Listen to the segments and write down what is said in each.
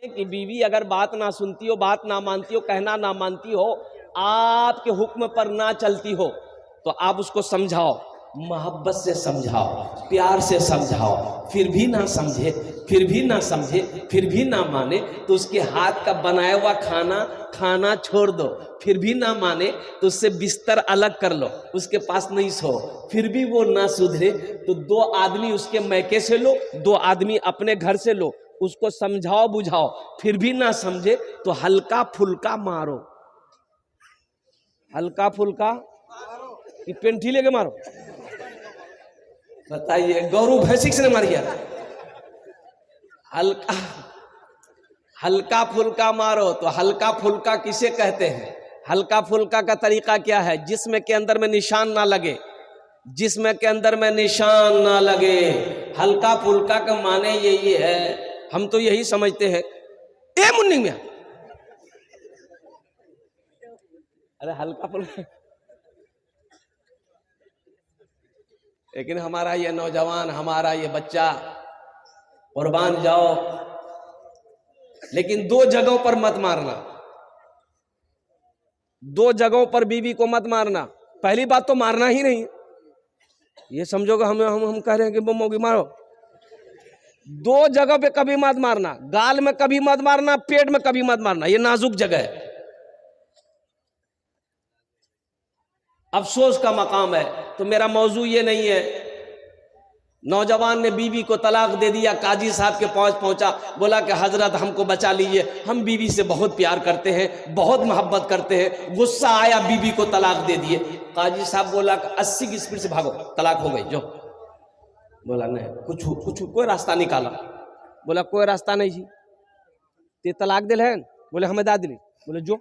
कि बीवी अगर बात ना सुनती हो, बात ना मानती हो, कहना ना मानती हो, आपके हुक्म पर ना चलती हो, तो आप उसको समझाओ, मोहब्बत से समझाओ, प्यार से समझाओ। फिर भी ना समझे, फिर भी ना समझे, फिर भी ना माने, तो उसके हाथ का बनाया हुआ खाना खाना छोड़ दो। फिर भी ना माने तो उससे बिस्तर अलग कर लो, उसके पास नहीं सो। फिर भी वो ना सुधरे तो 2 आदमी उसके मैके से लो, 2 आदमी अपने घर से लो, उसको समझाओ बुझाओ। फिर भी ना समझे तो हल्का फुल्का मारो, हल्का फुल्का कि पेंठी लेके मारो। बताइए, गौरव भैंसिक से मारिए। हल्का हल्का फुल्का मारो। तो हल्का फुल्का किसे कहते हैं? हल्का फुल्का का तरीका क्या है? जिस्म के अंदर में निशान ना लगे, जिस्म के अंदर में निशान ना लगे। हल्का फुल्का का माने यही है, हम तो यही समझते हैं। ए मुन्नी मियां, अरे हल्का फुल्का, लेकिन हमारा ये नौजवान, हमारा ये बच्चा, कुर्बान जाओ। लेकिन 2 जगहों पर मत मारना, 2 जगहों पर बीवी को मत मारना। पहली बात तो मारना ही नहीं, ये समझोगे हम कह रहे हैं कि बमोगी मारो। 2 जगह पे कभी मत मारना, गाल में कभी मत मारना, पेट में कभी मत मारना, ये नाजुक जगह है, अफसोस का मकाम है। तो मेरा मौजू ये नहीं है। नौजवान ने बीवी को तलाक दे दिया, काजी साहब के पास पहुंचा, बोला कि हजरत हमको बचा लीजिए, हम बीवी से बहुत प्यार करते हैं, बहुत मोहब्बत करते हैं। गुस्सा आया, बीवी को तलाक दे दिए। काजी साहब बोला कि 80 की स्पीड से भागो, तलाक हो गई, जो। बोला नहीं, कुछ कोई रास्ता निकाला। बोला कोई रास्ता नहीं जी, ते तलाक दिल है। बोले हमें दा दिली। बोले जो।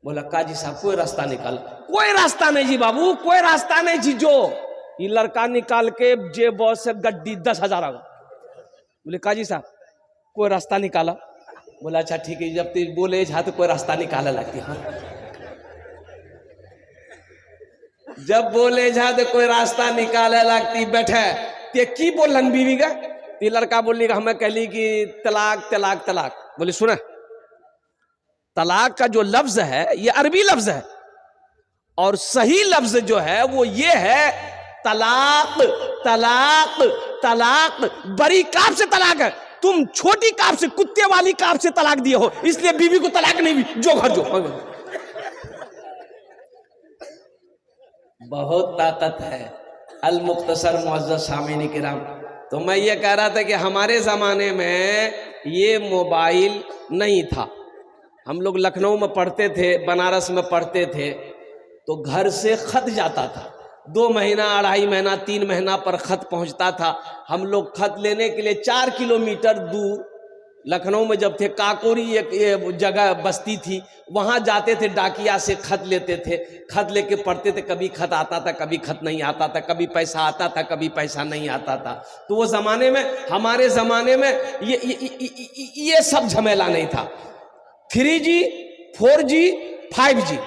बोला काजी साहब कोई रास्ता निकाल। कोई रास्ता नहीं जी बाबू, कोई रास्ता नहीं जी, जो। ये लड़का निकाल के जेब से गड्डी 10,000 आ गया। बोले काजी साहब कोई रास्ता निकाला। बोला अच्छा ठीक है, जब तू बोले जा तो कोई रास्ता निकाला लगती। हाँ, जब बोले जा तो कोई रास्ता निकाले लगती। बैठे ते की बोलन बीवी का? ते लड़का बोली हमें कहली कि तलाक तलाक तलाक। बोले सुना, तलाक का जो लफ्ज है ये अरबी लफ्ज है, और सही लफ्ज जो है वो ये है तलाक तलाक तलाक। बड़ी काफ से तलाक है, तुम छोटी काफ से, कुत्ते वाली काफ से तलाक दिए हो, इसलिए बीवी को तलाक नहीं भी, जो घर जो। बहुत ताकत है। अल मुख्तसर मुअज़्ज़ज़ सामीन किराम, तो मैं ये कह रहा था कि हमारे ज़माने में ये मोबाइल नहीं था। हम लोग लखनऊ में पढ़ते थे, बनारस में पढ़ते थे, तो घर से खत जाता था। 2 महीना, 2.5 महीना, 3 महीना पर खत पहुंचता था। हम लोग खत लेने के लिए 4 किलोमीटर दूर लखनऊ में जब थे, काकोरी एक जगह बस्ती थी, वहां जाते थे, डाकिया से खत लेते थे। खत लेके पढ़ते थे, कभी खत आता था, कभी खत नहीं आता था, कभी पैसा आता था, कभी पैसा नहीं आता था। तो वो जमाने में, हमारे जमाने में ये सब झमेला नहीं था। 3G 4G 5G,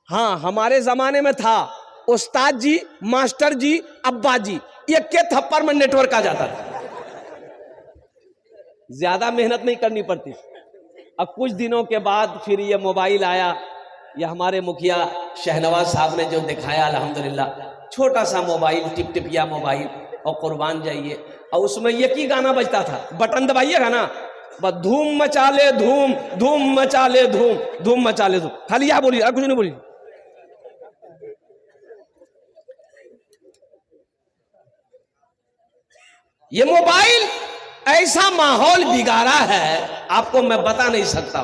हाँ हमारे जमाने में था। उस्ताद जी, मास्टर जी, अब्बा जी, ये के थप्पड़ में नेटवर्क आ जाता था, ज्यादा मेहनत नहीं करनी पड़ती। अब कुछ दिनों के बाद फिर ये मोबाइल आया। ये हमारे मुखिया शहनवाज साहब ने जो दिखाया, अल्हम्दुलिल्लाह, छोटा सा मोबाइल, टिप टिपिया मोबाइल, और कुर्बान जाइए, और उसमें एक ही गाना बजता था, बटन दबाइएगा ना, बस धूम मचा ले धूम, धूम मचा ले धूम, धूम मचा ले धूम, खाली यह बोलिए, कुछ नहीं बोलिए। ये मोबाइल ऐसा माहौल बिगाड़ा है, आपको मैं बता नहीं सकता।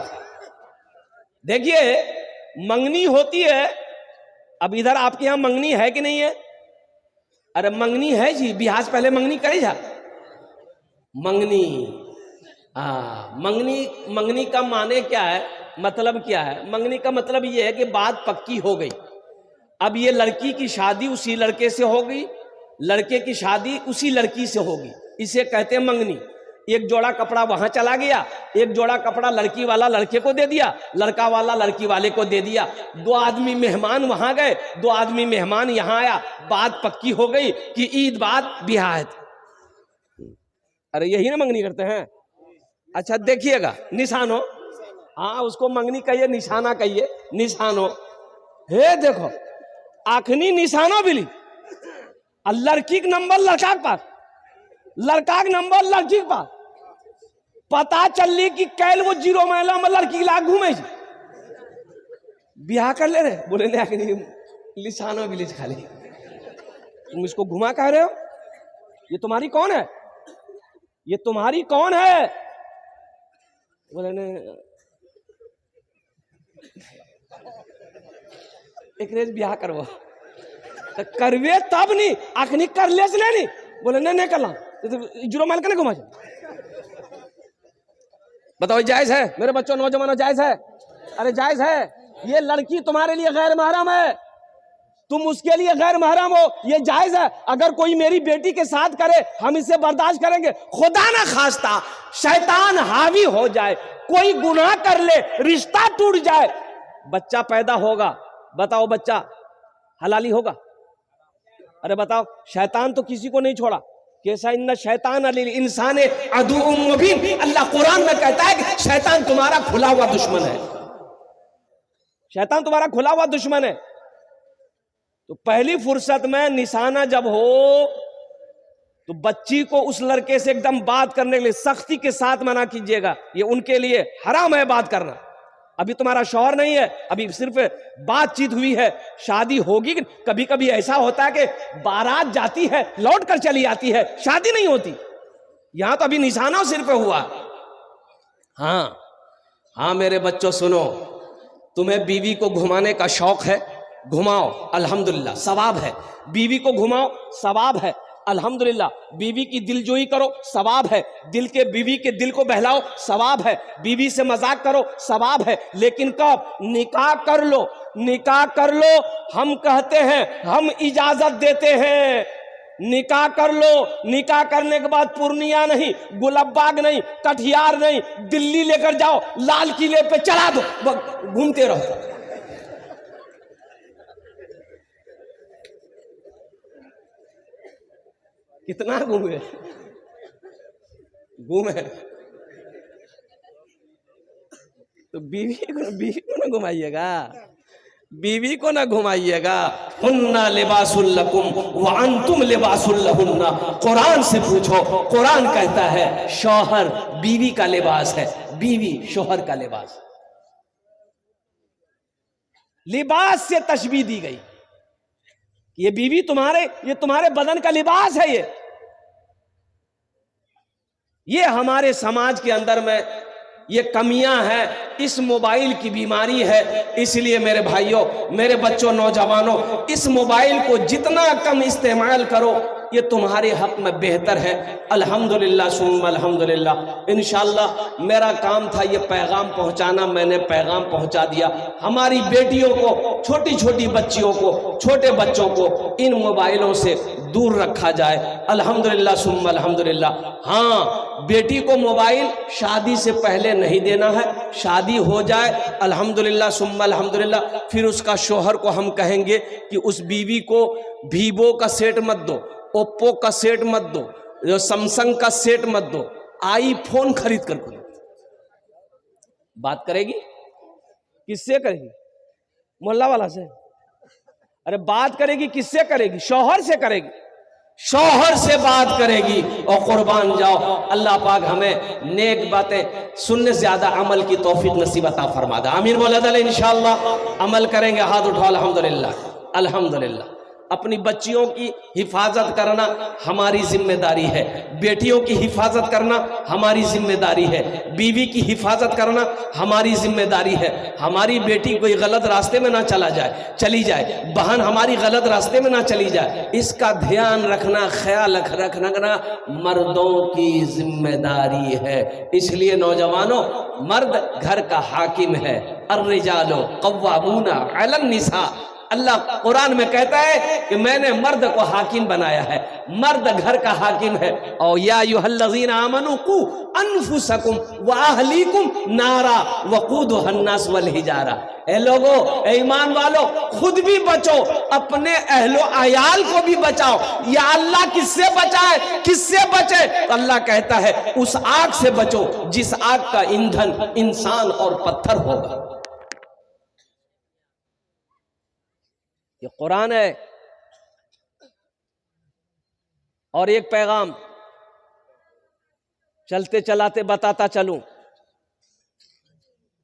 देखिए, मंगनी होती है। अब इधर आपके यहां मंगनी है कि नहीं है? अरे मंगनी है जी, बिहार से पहले मंगनी करे जा। मंगनी, मंगनी, मंगनी का माने क्या है, मतलब क्या है? मंगनी का मतलब ये है कि बात पक्की हो गई। अब ये लड़की की शादी उसी लड़के से हो गई, लड़के की शादी उसी लड़की से होगी, इसे कहते हैं मंगनी। एक जोड़ा कपड़ा वहां चला गया, एक जोड़ा कपड़ा लड़की वाला लड़के को दे दिया, लड़का वाला लड़की वाले को दे दिया। 2 आदमी मेहमान वहां गए, 2 आदमी मेहमान यहां आया, बात पक्की हो गई कि ईद बाद बियाह है। अरे यही ना मंगनी करते हैं। अच्छा देखिएगा, निशानो, हाँ उसको मंगनी कहिए, निशाना कहिए, निशानो। हे देखो आखनी निशानो बिली, लड़की के नंबर लड़का के पास, लड़का के नंबर लड़की के पास। पता चलली कि कैल वो 0 महिला में लड़की लाग घूमे, ब्याह कर ले रहे, बोले ले आखनी निशानो बिली खाली। तुम इसको घुमा कह रहे हो, ये तुम्हारी कौन है, ये तुम्हारी कौन है? बोले ने एक रेज ब्याह करवा, तो करवे तब नहीं, आखनी कर ले नहीं, बोले नहीं करला, तो 0 माइल कने घुमा। बताओ जायज है मेरे बच्चों, नौजवानों, जायज है? अरे जायज है। ये लड़की तुम्हारे लिए गैर महरम है, तुम उसके लिए गैर महरम हो, ये जायज है? अगर कोई मेरी बेटी के साथ करे हम इसे बर्दाश्त करेंगे? खुदा ना खास्ता शैतान हावी हो जाए, कोई गुनाह कर ले, रिश्ता टूट जाए, बच्चा पैदा होगा, बताओ बच्चा हलाली होगा? अरे बताओ, शैतान तो किसी को नहीं छोड़ा। कैसा इन्ना शैतान अली इंसान अदुउम मुबीन, अल्लाह कुरान में कहता है कि शैतान तुम्हारा खुला हुआ दुश्मन है, शैतान तुम्हारा खुला हुआ दुश्मन है। तो पहली फुर्सत में निशाना जब हो तो बच्ची को उस लड़के से एकदम बात करने के लिए सख्ती के साथ मना कीजिएगा, ये उनके लिए हराम है बात करना। अभी तुम्हारा शौहर नहीं है, अभी सिर्फ बातचीत हुई है, शादी होगी। कभी कभी ऐसा होता है कि बारात जाती है लौट कर चली आती है, शादी नहीं होती। यहां तो अभी निशाना सिर पे हुआ। हाँ मेरे बच्चों सुनो, तुम्हें बीवी को घुमाने का शौक है, घुमाओ, अल्हम्दुलिल्लाह सवाब है। बीवी को घुमाओ, सवाब है, अल्हम्दुलिल्लाह। बीवी की दिलजोई करो, सवाब है। बीवी के दिल को बहलाओ, सवाब है। बीवी से मजाक करो, सवाब है। लेकिन कब? निकाह कर लो, निकाह कर लो। हम कहते हैं, हम इजाजत देते हैं, निकाह कर लो। निकाह करने के बाद पूर्णिया नहीं, गुलबबाग नहीं, कटिहार नहीं, दिल्ली लेकर जाओ, लाल किले पे चला दो, घूमते रहो। कितना घूमे तो बीवी को ना घुमाइएगा, बीवी को ना घुमाइएगा। हुन्ना लिबासुल लकुम व अंतुम लिबासुल लहुन्ना। कुरान से पूछो, कुरान कहता है शौहर बीवी का लिबास है, बीवी शौहर का लिबास। लिबास से तशबीह दी गई, ये बीवी ये तुम्हारे बदन का लिबास है। ये हमारे समाज के अंदर में ये कमियां हैं, इस मोबाइल की बीमारी है। इसलिए मेरे भाइयों, मेरे बच्चों, नौजवानों, इस मोबाइल को जितना कम इस्तेमाल करो ये तुम्हारे हक में बेहतर है। अल्हम्दुलिल्लाह सुम्मा अल्हम्दुलिल्लाह। इंशाअल्लाह मेरा काम था ये पैगाम पहुंचाना, मैंने पैगाम पहुंचा दिया। हमारी बेटियों को, छोटी छोटी बच्चियों को, छोटे बच्चों को इन मोबाइलों से दूर रखा जाए। अल्हम्दुलिल्लाह सुम्मा अल्हम्दुलिल्लाह। हाँ, बेटी को मोबाइल शादी से पहले नहीं देना है, शादी हो जाए अल्हम्दुलिल्लाह सुम्मा अल्हम्दुलिल्लाह, फिर उसका शौहर को हम कहेंगे कि उस बीवी को वीवो का सेट मत दो, ओप्पो का सेट मत दो, जो सैमसंग का सेट मत दो, आईफोन खरीद कर दो। बात करेगी किससे करेगी? मोहल्ला वाला से? अरे बात करेगी किससे करेगी? शौहर से करेगी, शौहर से बात करेगी। और कुर्बान जाओ, अल्लाह पाक हमें नेक बातें सुनने से ज्यादा अमल की तौफीक नसीब अता फरमा दे। आमीन बोला दे। इंशाअल्लाह अमल करेंगे, हाथ उठाओ। अल्हम्दुलिल्लाह अल्हम्दुलिल्लाह। अपनी बच्चियों की हिफाजत करना हमारी जिम्मेदारी है, बेटियों की हिफाजत करना हमारी जिम्मेदारी है, बीवी की हिफाजत करना हमारी जिम्मेदारी है। हमारी बेटी कोई गलत रास्ते में ना चली जाए, बहन हमारी गलत रास्ते में ना चली जाए, इसका ध्यान रखना, ख्याल रखना मर्दों की जिम्मेदारी है। इसलिए नौजवानों, मर्द घर का हाकिम है। अर्रिजालो कव्वामूना अलन निसा। अल्लाह कुरान में कहता है कि मैंने मर्द को हाकिम बनाया है, मर्द घर का हाकिम है। और या अय्युहल्लज़ीना आमनू कू अनफुसकुम व अहलीकुम नारा वक़ूदुहन नास वल हिजारा। ए लोगो, ईमान वालो, खुद भी बचो, अपने अहलो अयाल को भी बचाओ। या अल्लाह किससे बचाए, किससे बचे? तो अल्लाह कहता है उस आग से बचो जिस आग का ईंधन इंसान और पत्थर होगा। ये कुरान है। और एक पैगाम चलते चलाते बताता चलूं,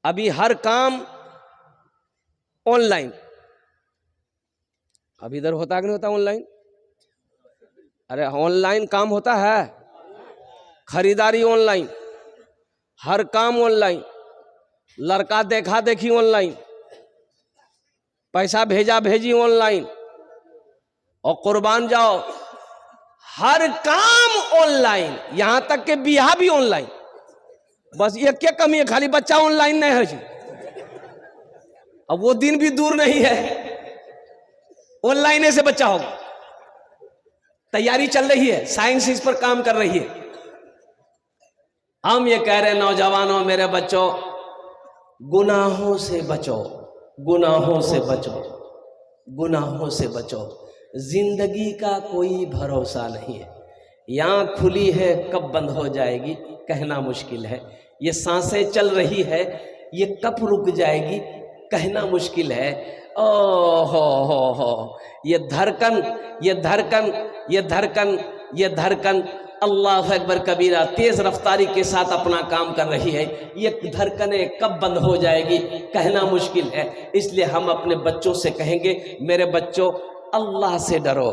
अभी हर काम ऑनलाइन। अब इधर होता कि नहीं होता ऑनलाइन? अरे ऑनलाइन काम होता है, खरीदारी ऑनलाइन, हर काम ऑनलाइन, लड़का देखा देखी ऑनलाइन, पैसा भेजा भेजी ऑनलाइन, और कुर्बान जाओ, हर काम ऑनलाइन, यहां तक के बियाह भी ऑनलाइन। बस ये क्या कमी है, खाली बच्चा ऑनलाइन नहीं है जी। अब वो दिन भी दूर नहीं है, ऑनलाइन से बच्चा होगा। तैयारी चल रही है, साइंस इस पर काम कर रही है। हम ये कह रहे हैं नौजवानों, मेरे बच्चों, गुनाहों से बचो, गुनाहों से बचो, गुनाहों से बचो। जिंदगी का कोई भरोसा नहीं है। यहाँ खुली है, कब बंद हो जाएगी कहना मुश्किल है। ये सांसें चल रही है, ये कब रुक जाएगी कहना मुश्किल है। ओ हो, ये धड़कन, ये धड़कन, ये धड़कन, ये धड़कन अल्लाह अकबर कबीरा तेज रफ्तारी के साथ अपना काम कर रही है। ये धड़कनें कब बंद हो जाएगी कहना मुश्किल है। इसलिए हम अपने बच्चों से कहेंगे, मेरे बच्चों, अल्लाह से डरो,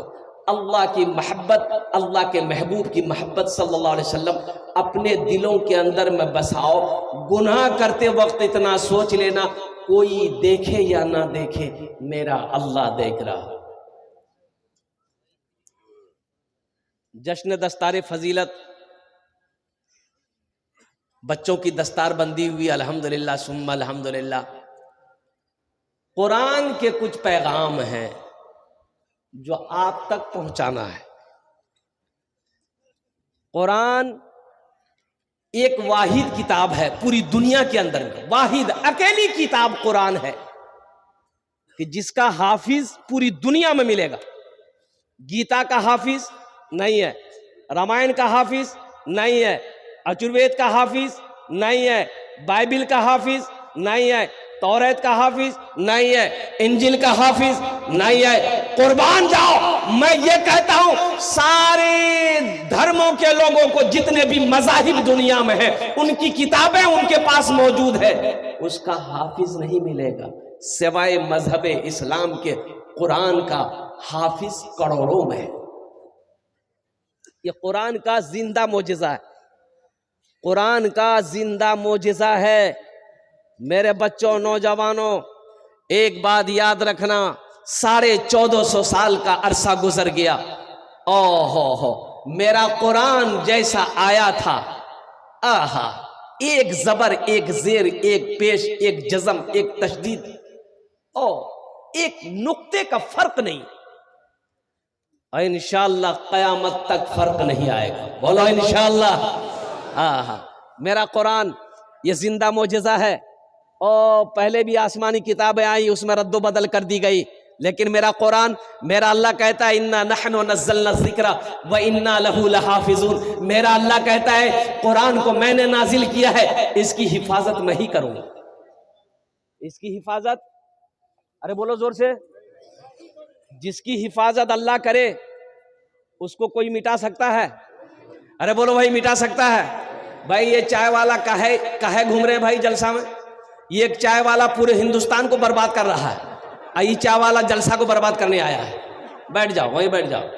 अल्लाह की मोहब्बत, अल्लाह के महबूब की मोहब्बत सल्लल्लाहु अलैहि वसल्लम अपने दिलों के अंदर में बसाओ। गुनाह करते वक्त इतना सोच लेना, कोई देखे या ना देखे, मेरा अल्लाह देख रहा। जश्न दस्तार फजीलत, बच्चों की दस्तार बंदी हुई, अल्हम्दुलिल्लाह सुम्मा अल्हम्दुलिल्लाह। कुरान के कुछ पैगाम हैं जो आप तक पहुंचाना है। कुरान एक वाहिद किताब है पूरी दुनिया के अंदर में, वाहिद अकेली किताब कुरान है कि जिसका हाफिज पूरी दुनिया में मिलेगा। गीता का हाफिज नहीं है, रामायण का हाफिज नहीं है, अजुर्वेद का हाफिज नहीं है, बाइबिल का हाफिज नहीं है, तौरात का हाफिज नहीं है, इंजिल का हाफिज नहीं है। कुर्बान जाओ, मैं ये कहता हूं सारे धर्मों के लोगों को, जितने भी मज़ाहिब दुनिया में हैं, उनकी किताबें उनके पास मौजूद है, उसका हाफिज नहीं मिलेगा सिवाय मजहब इस्लाम के। कुरान का हाफिज करोड़ों में है। ये कुरान का जिंदा मोजिजा है, कुरान का जिंदा मोजिजा है। मेरे बच्चों, नौजवानों, एक बात याद रखना, 1450 साल का अरसा गुजर गया। हो, मेरा कुरान जैसा आया था, आहा, एक जबर, एक जेर, एक पेश, एक जज़म, एक तशदीद, एक नुक्ते का फर्क नहीं। और इंशाअल्लाह क़यामत तक फर्क नहीं आएगा। बोलो इंशाअल्लाह। आहा, मेरा कुरान ये जिंदा मोजिज़ा है। और पहले भी आसमानी किताबें आई, उसमें रद्दो बदल कर दी गई, लेकिन मेरा कुरान, मेरा अल्लाह कहता है इन्ना नहनु नज़्ज़लना ज़िक्रा व इन्ना लहू लहाफ़िज़ून। मेरा अल्लाह कहता है कुरान को मैंने नाजिल किया है, इसकी हिफाजत मैं ही करूंगा। इसकी हिफाजत, अरे बोलो जोर से, जिसकी हिफाजत अल्लाह करे उसको कोई मिटा सकता है? अरे बोलो भाई, मिटा सकता है? भाई ये चाय वाला काहे घूम रहे भाई जलसा में? ये एक चाय वाला पूरे हिंदुस्तान को बर्बाद कर रहा है, ये चाय वाला जलसा को बर्बाद करने आया है। बैठ जाओ, वहीं बैठ जाओ।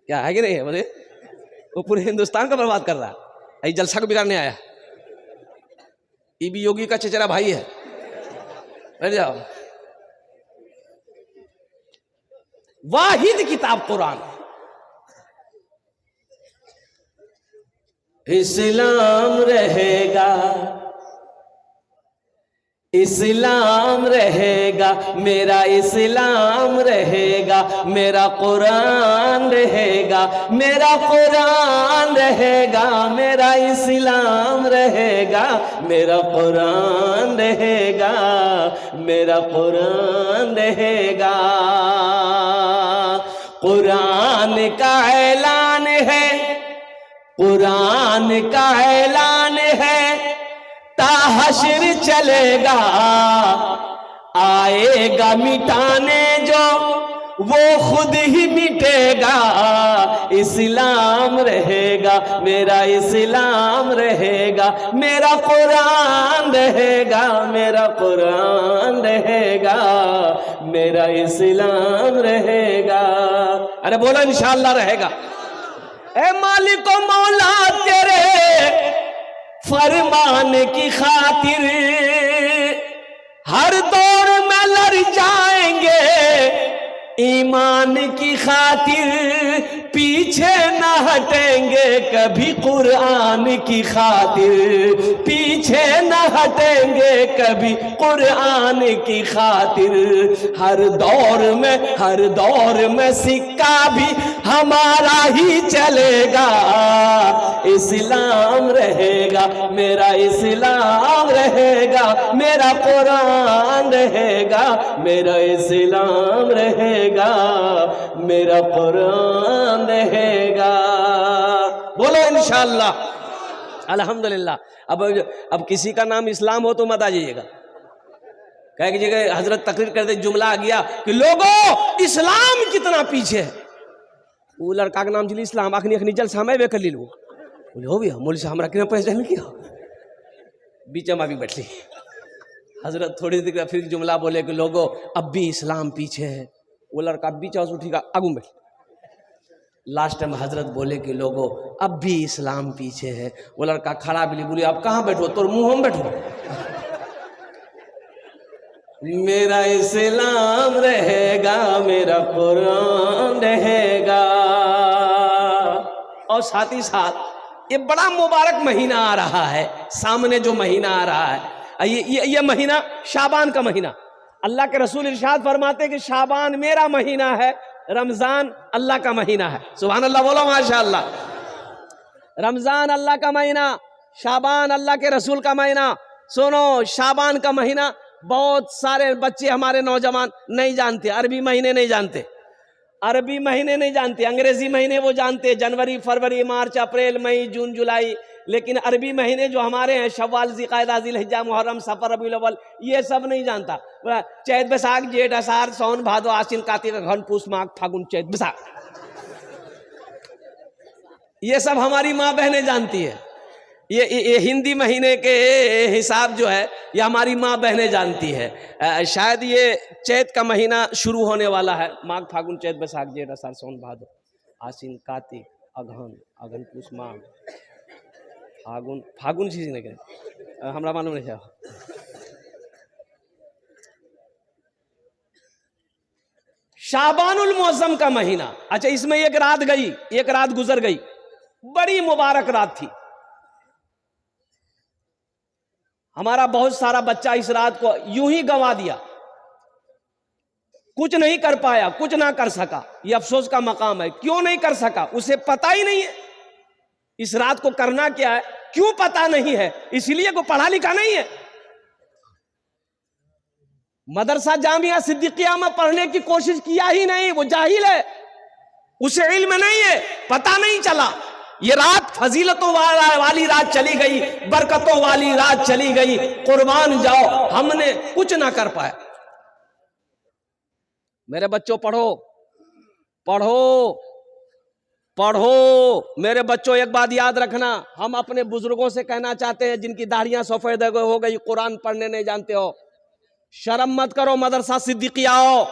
क्या है कि नहीं है? बोले वो पूरे हिंदुस्तान को बर्बाद कर रहा है, ये जलसा को बिगाड़ने आया। ये भी योगी का चचेरा भाई है। बैठ जाओ। वाहिद किताब कुरान, इस्लाम रहेगा, इस्लाम रहेगा मेरा, इस्लाम रहेगा, मेरा कुरान रहेगा, मेरा कुरान रहेगा, मेरा इस्लाम रहेगा, मेरा कुरान रहेगा, मेरा कुरान रहेगा। कुरान का ऐलान है, कुरान का ऐलान है, ताहश्र चलेगा, आएगा मिटाने जो वो खुद ही मिटेगा। इस्लाम रहेगा मेरा, इस्लाम रहेगा, मेरा कुरान रहेगा, मेरा कुरान रहेगा, मेरा इस्लाम रहेगा। अरे बोलो इंशाअल्लाह रहेगा। ए मालिक ओ मौला तेरे फरमान की खातिर हर दौर में लड़ जाएंगे, ईमान की खातिर पीछे न हटेंगे कभी, कुरान की खातिर पीछे न हटेंगे कभी, कुरान की खातिर। हर दौर में सिक्का भी हमारा ही चलेगा। इस्लाम रहेगा मेरा, इस्लाम रहेगा, मेरा कुरान रहेगा, मेरा इस्लाम रहेगा, मेरा कुरान रहेगा। बोलो इंशाअल्लाह, अल्हम्दुलिल्लाह। अब किसी का नाम इस्लाम हो तो मत आ जाइएगा, कह कीजिएगा हजरत तकरीर करते जुमला आ गया कि लोगों इस्लाम कितना पीछे है। वो लड़का का नाम जिली इस्लाम अखनी अखनी जल समय वे कर ली लो, बोले हो भैया मोली साहब हमरा कितना पहचान किया, बीच में भी बैठ ली। हजरत थोड़ी देर फिर जुमला बोले कि लोगों अब भी इस्लाम पीछे है। वो लड़का बीचा से उठी आगू बैठ। लास्ट में हजरत बोले कि लोगों अब भी इस्लाम पीछे है। वो लड़का खड़ा भी बोले अब कहाँ बैठो, तो मुंह में बैठो। मेरा इस्लाम रहेगा, मेरा कुरान रहेगा। और साथ ही साथ ये बड़ा मुबारक महीना आ रहा है, सामने जो महीना आ रहा है ये महीना शाबान का महीना। अल्लाह के रसूल इरशाद फरमाते कि शाबान मेरा महीना है, रमजान अल्लाह का महीना है। सुभान अल्लाह, बोलो माशाअल्लाह। रमजान अल्लाह का महीना, शाबान अल्लाह के रसूल का महीना। सुनो, शाबान का महीना बहुत सारे बच्चे हमारे नौजवान नहीं जानते, अरबी महीने नहीं जानते, अरबी महीने नहीं जानते, अंग्रेजी महीने वो जानते, जनवरी फरवरी मार्च अप्रैल मई जून जुलाई, लेकिन अरबी महीने जो हमारे हैं शव्वाल ज़िलक़ादा ज़िलहिज्जा मुहर्रम सफ़र रबीउल अव्वल ये सब नहीं जानता। चैत बैसाख जेठ आषाढ़ सावन भादो आश्विन कार्तिक अगहन पूस माघ फागुन चैत बैसाख ये सब हमारी माँ बहनें जानती है। ये हिंदी महीने के हिसाब जो है ये हमारी माँ बहनें जानती है। शायद ये चैत का महीना शुरू होने वाला है, माघ फागुन चैत बैसाख जेठ आषाढ़ सावन भादो आश्विन कार्तिक अगहन अगहन पूस माघ फागुन चीज नहीं कहे हमरा मालूम नहीं है। शाबानुल मौसम का महीना। अच्छा, इसमें एक रात गई, एक रात गुजर गई, बड़ी मुबारक रात थी। हमारा बहुत सारा बच्चा इस रात को यूं ही गंवा दिया, कुछ नहीं कर पाया, कुछ ना कर सका। यह अफसोस का मकाम है। क्यों नहीं कर सका? उसे पता ही नहीं है इस रात को करना क्या है। क्यों पता नहीं है? इसलिए को पढ़ा लिखा नहीं है। मदरसा जामिया सिद्दीकिया में पढ़ने की कोशिश किया ही नहीं, वो जाहिल है, उसे इल्म नहीं है, पता नहीं चला। ये रात फजीलतों वाली रात चली गई, बरकतों वाली रात चली गई। कुर्बान जाओ, हमने कुछ ना कर पाया। मेरे बच्चों पढ़ो पढ़ो पढ़ो। मेरे बच्चों एक बात याद रखना, हम अपने बुजुर्गों से कहना चाहते हैं जिनकी दाढ़ियां सफेद हो गई, कुरान पढ़ने नहीं जानते हो, शर्म मत करो, मदरसा सिद्दीकिया आओ।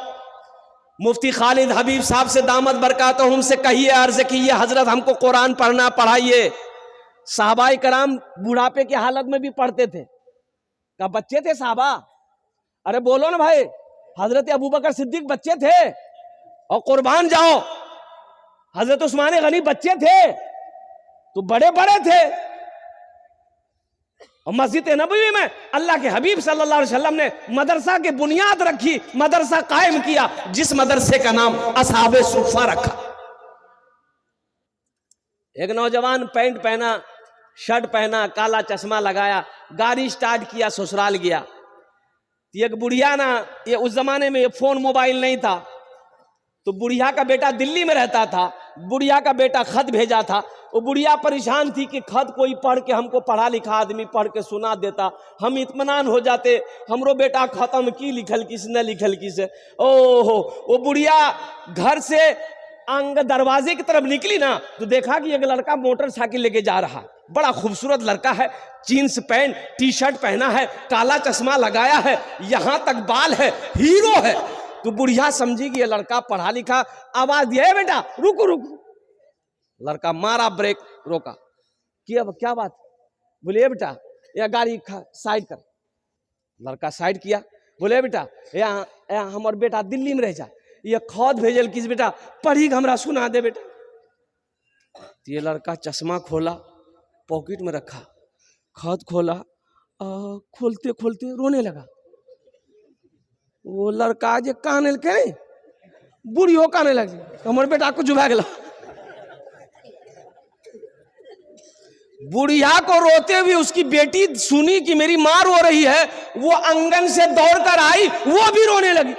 मुफ्ती खालिद हबीब साहब से दामत बरकातहुम से कहिए, अर्ज कीजिए हजरत हमको कुरान पढ़ना पढ़ाइए। साहबाए कराम बुढ़ापे की हालत में भी पढ़ते थे। क्या बच्चे थे साहबा? अरे बोलो ना भाई, हजरत अबू बकर सिद्दीक बच्चे थे। और कुर्बान जाओ, हजरत उस्मान गनी बच्चे थे तो बड़े बड़े थे। और मस्जिद नबवी में अल्लाह के हबीब सल्लल्लाहु अलैहि वसल्लम ने मदरसा की बुनियाद रखी, मदरसा कायम किया, जिस मदरसे का नाम असहाबे सुफ़ा रखा। एक नौजवान पैंट पहना, शर्ट पहना, काला चश्मा लगाया, गाड़ी स्टार्ट किया, ससुराल गया। एक बुढ़िया ना, ये उस जमाने में ये फोन मोबाइल नहीं था, तो बुढ़िया का बेटा दिल्ली में रहता था, बुढ़िया का बेटा खत भेजा था। वो बुढ़िया परेशान थी कि खत कोई पढ़ के, हमको पढ़ा लिखा आदमी पढ़ के सुना देता, हम इत्मीनान हो जाते, हमरो बेटा खत्म की लिखल किस न लिखल किस। ओहो, वो बुढ़िया घर से अंग दरवाजे की तरफ निकली ना, तो देखा कि एक लड़का मोटरसाइकिल लेके जा रहा, बड़ा खूबसूरत लड़का है, जीन्स पैंट टी शर्ट पहना है, काला चश्मा लगाया है, यहां तक बाल है, हीरो है। तो बुढ़िया समझी कि ये लड़का पढ़ा लिखा। आवाज दिया, बेटा रुको रुको। लड़का मारा ब्रेक, रोका, क्या बात? बोले बेटा यह गाड़ी साइड कर। लड़का साइड किया, बोले बेटा यहाँ हमार बेटा दिल्ली में रह जा, ये खत भेजल किस बेटा, पढ़ी हमरा सुना दे बेटा। ये लड़का चश्मा खोला, पॉकेट में रखा, खत खोला, खोलते खोलते रोने लगा। वो लड़का जे काने के बुढ़ी हो काने लगी, हमारे बेटा को जुबा गया। बुढ़िया को रोते हुए उसकी बेटी सुनी कि मेरी मां रो रही है, वो आंगन से दौड़कर आई, वो भी रोने लगी।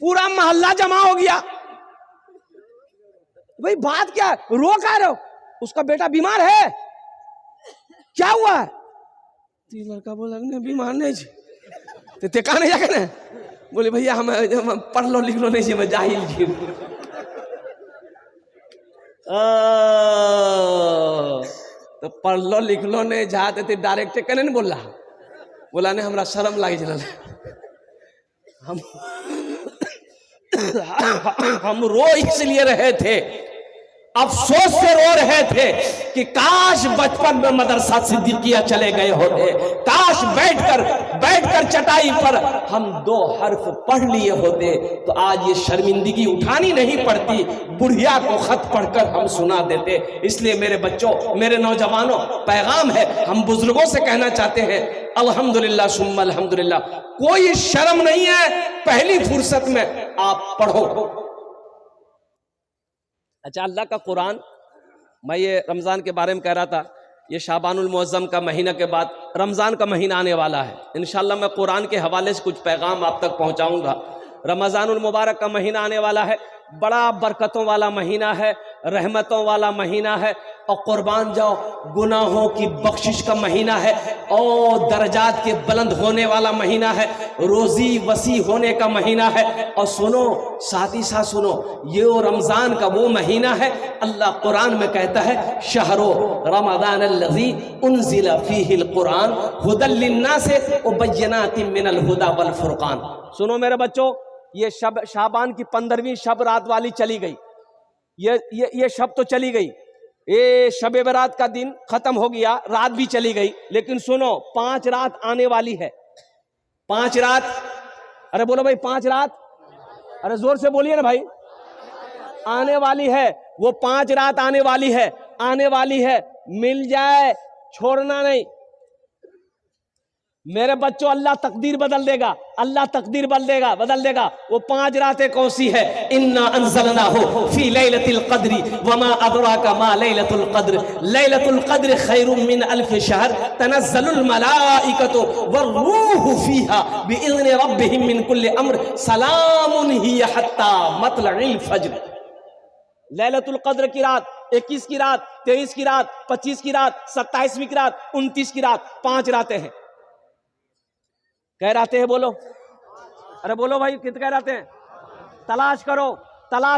पूरा मोहल्ला जमा हो गया। भाई बात क्या, रो क्या रहे हो? उसका बेटा बीमार है, क्या हुआ है? तो लड़का बोला नहीं बीमार नहीं जी, ते कहा नहीं जाके ना। बोले भैया हम पढ़ लो लिख लो नहीं जी, मैं जाहिल जी। तो पढ़ लो लिख लो नहीं जाते थे, डायरेक्ट कहने नहीं बोला, बोला नहीं हमरा शर्म लागे चल। हम रो इसलिए रहे थे, अफसोस से रो रहे थे कि काश बचपन में मदरसा सिद्दीकिया चले गए होते, काश बैठकर चटाई पर हम 2 हर्फ पढ़ लिए होते, तो आज ये शर्मिंदगी उठानी नहीं पड़ती, बुढ़िया को खत पढ़कर हम सुना देते। इसलिए मेरे बच्चों, मेरे नौजवानों, पैगाम है, हम बुजुर्गों से कहना चाहते हैं, अल्हम्दुलिल्लाह सुम्मा अल्हम्दुलिल्लाह, कोई शर्म नहीं है, पहली फुर्सत में आप पढ़ो। अच्छा, अल्लाह का कुरान, मैं ये रमज़ान के बारे में कह रहा था, ये शाबानुल मुअज़्ज़म का महीना के बाद रमज़ान का महीना आने वाला है। इंशाअल्लाह मैं कुरान के हवाले से कुछ पैगाम आप तक पहुंचाऊंगा। रमज़ानुल मुबारक का महीना आने वाला है, बड़ा बरकतों वाला महीना है, रहमतों वाला महीना है, और कुर्बान जाओ गुनाहों की बख्शिश का महीना है, और दर्जात के बुलंद होने वाला महीना है, रोज़ी वसी होने का महीना है। और सुनो, साथ ही साथ सुनो, ये रमज़ान का वो महीना है, अल्लाह कुरान में कहता है शहरो रमज़ान अल्लज़ी उन्ज़िला फ़ीहिल कुरान हुदल लिन्नास व बय्यिनातिम मिनल हुदा वल फुरक़ान। सुनो मेरे बच्चों, ये शाबान की 15वीं शब रात वाली चली गई, ये शब तो चली गई, ये शब बरात का दिन खत्म हो गया, रात भी चली गई, लेकिन सुनो 5 रात आने वाली है। 5 रात, अरे बोलो भाई 5 रात, अरे जोर से बोलिए ना भाई, आने वाली है। वो 5 रात आने वाली है, आने वाली है, मिल जाए छोड़ना नहीं। मेरे बच्चों, अल्लाह तकदीर बदल देगा, अल्लाह तकदीर बदल देगा। वो 5 रातें कौन सी है? इन्ना अंज़लनाहु फी लैलतिल क़द्रि वमा अदराका मा लैलतुल क़द्र लैलतुल क़द्र खैरुम मिन अल्फ़ि शहर तनज़्ज़लुल मलाइकतु वर्रूहु फ़ीहा बिइज़्नि रब्बिहिम मिन कुल्लि अम्र सलामुन हिय हत्ता मतलइल फ़ज्र। लैलतुल क़द्र की रात, 21 की रात, 23 की रात, 25 की रात, 27वीं की रात, 29 की रात, 5 रातें हैं। कह रातें हैं बोलो, अरे बोलो भाई, कितने कह रातें हैं? तलाश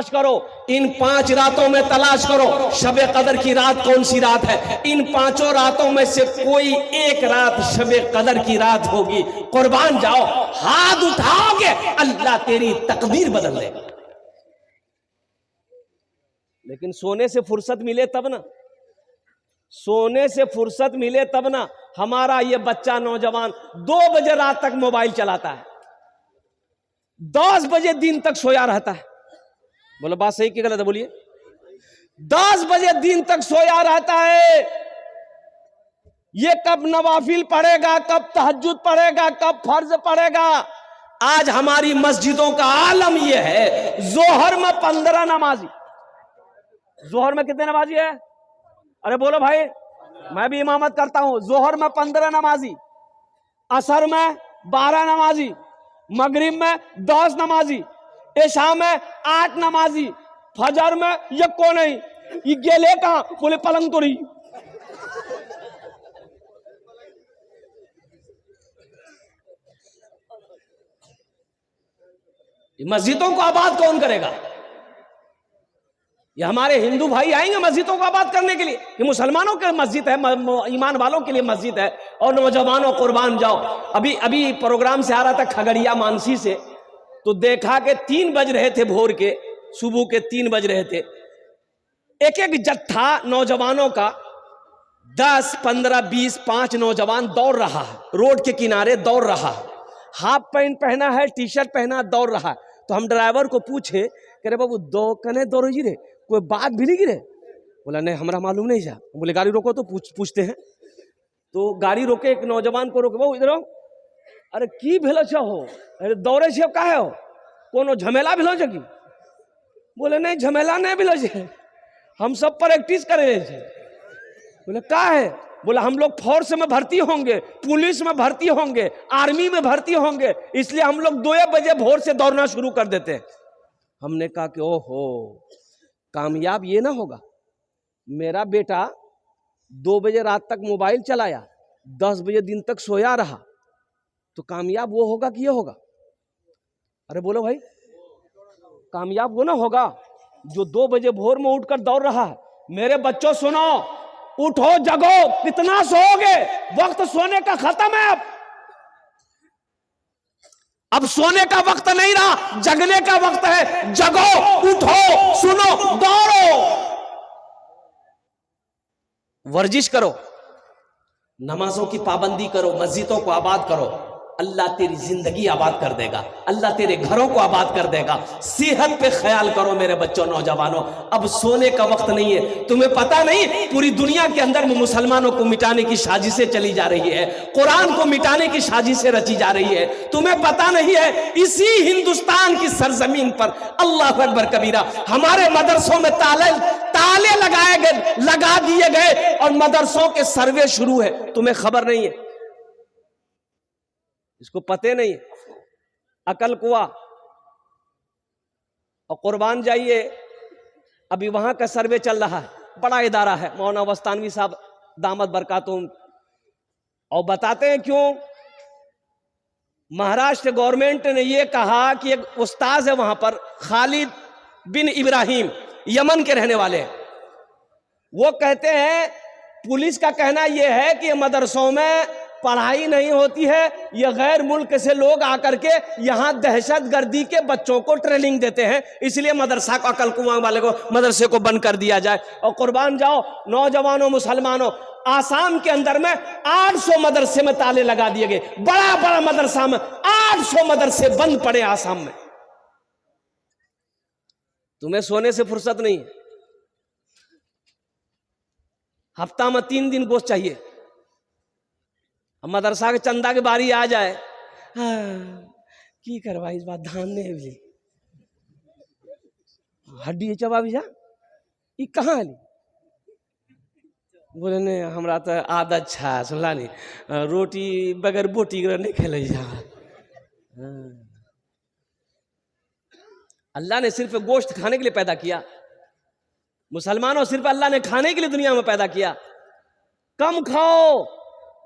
करो इन 5 रातों में, तलाश करो शबे कदर की रात कौन सी रात है। इन 5 रातों में से कोई एक रात शबे कदर की रात होगी। कुर्बान जाओ, हाथ उठाओगे, अल्लाह तेरी तकदीर बदल देगा। लेकिन सोने से फुर्सत मिले तब ना, सोने से फुर्सत मिले तब ना। हमारा ये बच्चा नौजवान 2 बजे रात तक मोबाइल चलाता है, 10 बजे दिन तक सोया रहता है। बोलो बात सही कि गलत है? बोलिए। 10 बजे दिन तक सोया रहता है, ये कब नवाफिल पढ़ेगा, कब तहज्जुद पढ़ेगा, कब फर्ज पढ़ेगा। आज हमारी मस्जिदों का आलम यह है, जोहर में 15 नमाजी। जोहर में कितने नमाजी है? अरे बोलो भाई, मैं भी इमामत करता हूं। जोहर में 15 नमाजी, असर में 12 नमाजी, मगरिब में 10 नमाजी, इशा में 8 नमाजी, फजर में ये को नहीं। ये गेले कहां? बोले पलंग तो नहीं। मस्जिदों को आबाद कौन करेगा? ये हमारे हिंदू भाई आएंगे मस्जिदों को आबाद करने के लिए? ये मुसलमानों के मस्जिद है, ईमान वालों के लिए मस्जिद है। और नौजवानों कुर्बान जाओ। अभी प्रोग्राम से आ रहा था खगड़िया मानसी से, तो देखा कि 3 बज रहे थे भोर के, सुबह के 3 बज रहे थे। एक एक जत्था नौजवानों का 10, 15, 20, 5 नौजवान दौड़ रहा है, रोड के किनारे दौड़ रहा है, हाफ पैंट पहना है, टी शर्ट पहना, दौड़ रहा है। तो हम ड्राइवर को पूछे, कह रहे बाबू दो कने दौड़ जी रे, कोई बात भी नहीं गिरे? बोला नहीं हमारा मालूम नहीं जा। बोले गाड़ी रोको तो पूछते हैं। तो गाड़ी रोके, एक नौजवान को रोके, बाबू इधर आओ। अरे की भेलो छ हो? अरे दौड़े छे काहे हो? कोनो झमेला भेलो छ की? बोले नहीं झमेला नहीं भेलो छे, हम सब प्रैक्टिस करे छे। बोले का है? बोला हम लोग फोर्स में भर्ती होंगे, पुलिस में भर्ती होंगे, आर्मी में भर्ती होंगे, इसलिए हम लोग 2 बजे भोर से दौड़ना शुरू कर देते हैं। हमने कहा कि ओहो, कामयाब ये ना होगा। मेरा बेटा 2 बजे रात तक मोबाइल चलाया, 10 बजे दिन तक सोया रहा, तो कामयाब वो होगा कि ये होगा? अरे बोलो भाई, कामयाब वो ना होगा जो 2 बजे भोर में उठकर दौड़ रहा है। मेरे बच्चों सुनो, उठो जगो। कितना सोओगे? वक्त सोने का खत्म है। अब सोने का वक्त नहीं रहा, जगने का वक्त है। जगो, उठो, सुनो, दौड़ो, वर्जिश करो, नमाजों की पाबंदी करो, मस्जिदों को आबाद करो। अल्लाह तेरी जिंदगी आबाद कर देगा, अल्लाह तेरे घरों को आबाद कर देगा। सेहत पे ख्याल करो मेरे बच्चों, नौजवानों। अब सोने का वक्त नहीं है। तुम्हें पता नहीं पूरी दुनिया के अंदर मुसलमानों को मिटाने की साजिशें चली जा रही है, कुरान को मिटाने की साजिशें रची जा रही है। तुम्हें पता नहीं है इसी हिंदुस्तान की सरजमीन पर, अल्लाह अकबर कबीरा, हमारे मदरसों में ताले लगाए गए, लगा दिए गए और मदरसों के सर्वे शुरू है। तुम्हें खबर नहीं है, इसको पते नहीं। अकल कुआ और कुर्बान जाइए, अभी वहां का सर्वे चल रहा है, बड़ा इदारा है, मौलाना वस्तानवी साहब दामद बरकातुम, और बताते हैं क्यों। महाराष्ट्र गवर्नमेंट ने यह कहा कि एक उस्ताद है वहां पर, खालिद बिन इब्राहिम, यमन के रहने वाले, वो कहते हैं पुलिस का कहना यह है कि मदरसों में पढ़ाई नहीं होती है, ये गैर मुल्क से लोग आकर के यहां दहशतगर्दी के बच्चों को ट्रेनिंग देते हैं, इसलिए मदरसा को, अकल कुआं वाले को, मदरसे को बंद कर दिया जाए। और कुर्बान जाओ नौजवानों, मुसलमानों, आसाम के अंदर में 800 मदरसे में ताले लगा दिए गए। बड़ा बड़ा मदरसा में 800 मदरसे बंद पड़े आसाम में। तुम्हें सोने से फुर्सत नहीं, हफ्ता में 3 दिन गोश्त चाहिए। मदरसा के चंदा के बारी आ जाए, की करवा इस बात, धान ने भी हड्डी चबा भी जा, ये कहाँ है? बोले नहीं हमरा तो आदत छा, सुनला नहीं, रोटी बगैर बोटी नहीं खेल जा। अल्लाह ने सिर्फ गोश्त खाने के लिए पैदा किया, मुसलमानों सिर्फ अल्लाह ने खाने के लिए दुनिया में पैदा किया। कम खाओ,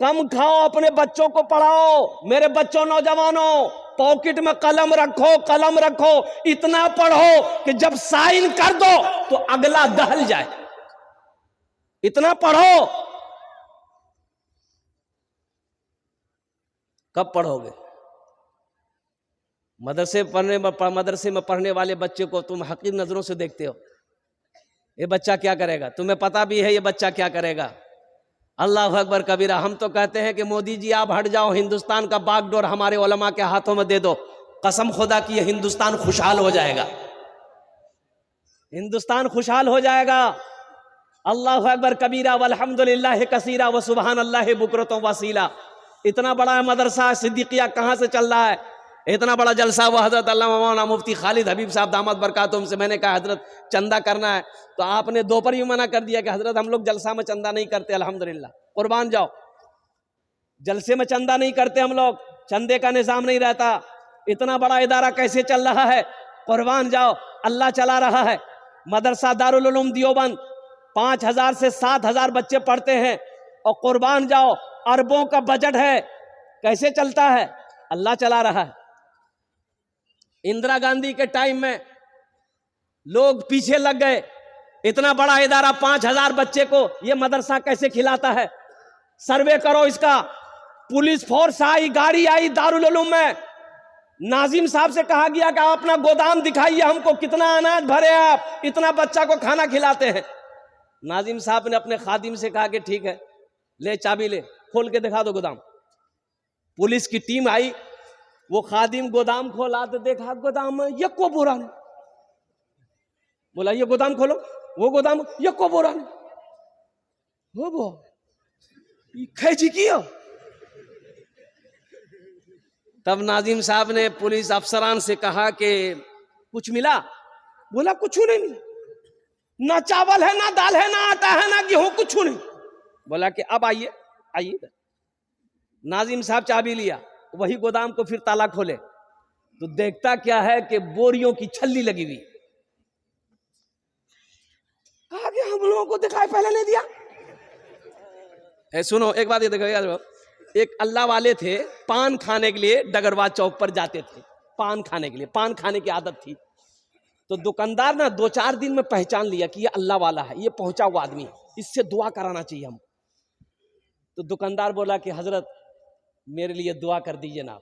कम खाओ, अपने बच्चों को पढ़ाओ। मेरे बच्चों, नौजवानों, पॉकेट में कलम रखो, कलम रखो, इतना पढ़ो कि जब साइन कर दो तो अगला दहल जाए। इतना पढ़ो। कब पढ़ोगे? मदरसे में पढ़ने वाले बच्चे को तुम हकीर नजरों से देखते हो, ये बच्चा क्या करेगा? तुम्हें पता भी है ये बच्चा क्या करेगा। अल्लाह अकबर कबीरा। हम तो कहते हैं कि मोदी जी आप हट जाओ, हिंदुस्तान का बागडोर हमारे उलमा के हाथों में दे दो, कसम खुदा की हिंदुस्तान खुशहाल हो जाएगा, हिंदुस्तान खुशहाल हो जाएगा। अल्लाहु अकबर कबीरा वल्हम्दुलिल्लाहि कसीरा व सुबहानल्लाहि बुकरतुम वसीला। इतना बड़ा मदरसा सिद्दीकिया कहाँ से चल रहा है, इतना बड़ा जलसा। वो हजरत अल्लामा मौलाना मुफ्ती खालिद हबीब साहब दामद बरकातुहुम से मैंने कहा हजरत चंदा करना है, तो आपने दोपहर ही मना कर दिया कि हजरत हम लोग जलसा में चंदा नहीं करते। अल्हम्दुलिल्लाह, कुर्बान जाओ, जलसे में चंदा नहीं करते हम लोग, चंदे का निजाम नहीं रहता। इतना बड़ा इदारा कैसे चल रहा है, कुर्बान जाओ, अल्लाह चला रहा है। मदरसा दारुल उलूम देवबंद 5000 से 7000 बच्चे पढ़ते हैं, और कुर्बान जाओ अरबों का बजट है, कैसे चलता है, अल्लाह चला रहा है। इंदिरा गांधी के टाइम में लोग पीछे लग गए, इतना बड़ा इदारा 5000 बच्चे को ये मदरसा कैसे खिलाता है, सर्वे करो इसका। पुलिस फोर्स आई, गाड़ी आई दारुल उलूम में, नाजिम साहब से कहा गया कि आप अपना गोदाम दिखाइए हमको, कितना अनाज भरे आप, इतना बच्चा को खाना खिलाते हैं। नाजिम साहब ने अपने खादिम से कहा कि ठीक है, ले चाबी ले, खोल के दिखा दो गोदाम। पुलिस की टीम आई, वो खादिम गोदाम खोला तो देखा गोदाम में यको बोरा नहीं। बोला ये गोदाम खोलो, वो गोदाम यको बोरा नहीं। वो खैची किया। तब नाजिम साहब ने पुलिस अफसरान से कहा कि कुछ मिला? बोला कुछ नहीं मिला, ना चावल है, ना दाल है, ना आटा है, ना गेहूं, कुछ नहीं। बोला कि अब आइए आइए। नाजिम साहब चाबी लिया, वही गोदाम को फिर ताला खोले तो देखता क्या है कि बोरियों की छल्ली लगी हुई। कहा कि हम लोगों को दिखाई पहले नहीं दिया। सुनो एक बात ये देखो यार, एक अल्लाह वाले थे, पान खाने के लिए डगरवा चौक पर जाते थे, पान खाने के लिए, पान खाने की आदत थी। तो दुकानदार ना 2-4 दिन में पहचान लिया कि ये अल्लाह वाला है, ये पहुंचा हुआ आदमी, इससे दुआ कराना चाहिए हम। तो दुकानदार बोला कि हजरत मेरे लिए दुआ कर दीजिए ना।